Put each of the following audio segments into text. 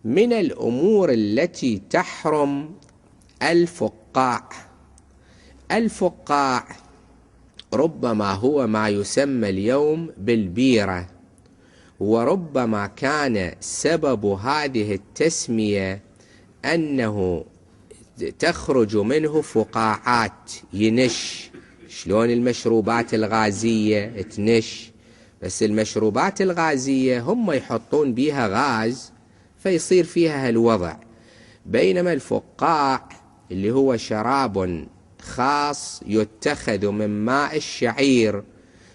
من الأمور التي تحرم الفقاع. الفقاع ربما هو ما يسمى اليوم بالبيرة، وربما كان سبب هذه التسمية أنه تخرج منه فقاعات ينش، شلون المشروبات الغازية تنش، بس المشروبات الغازية هم يحطون بيها غاز فيصير فيها هالوضع، بينما الفقاع اللي هو شراب خاص يتخذ من ماء الشعير،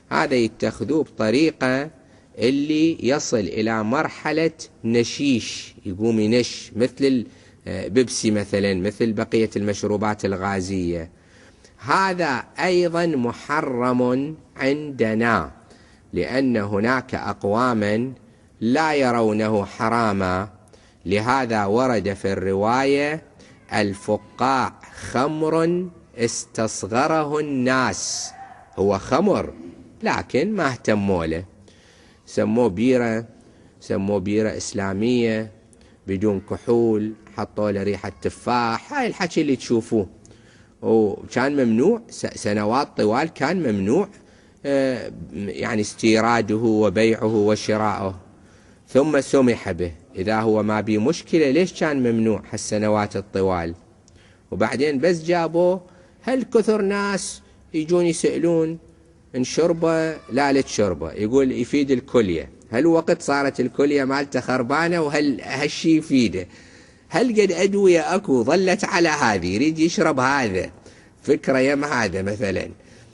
هذا يتخذوه بطريقة اللي يصل إلى مرحلة نشيش، يقوم ينش مثل البيبسي مثلا، مثل بقية المشروبات الغازية. هذا أيضا محرم عندنا، لأن هناك أقواما لا يرونه حراما، لهذا ورد في الرواية: الفقاع خمر استصغره الناس. هو خمر لكن ما اهتموا له، سموه بيرة، سموه بيرة إسلامية بدون كحول، حطوا له ريحة تفاح، هاي الحكي اللي تشوفوه. وكان ممنوع سنوات طوال، كان ممنوع يعني استيراده وبيعه وشراؤه، ثم سمح به. إذا هو ما بي مشكلة ليش كان ممنوع هالسنوات الطوال؟ وبعدين بس جابوه، هل كثر ناس يجون يسألون ان شربه لا تشربه، يقول يفيد الكلية. هل وقت صارت الكلية مالته خربانة، وهل هالشي يفيده؟ هل قد أدوية أكو ظلت على هذه، يريد يشرب هذا، فكرة يم هذا مثلا،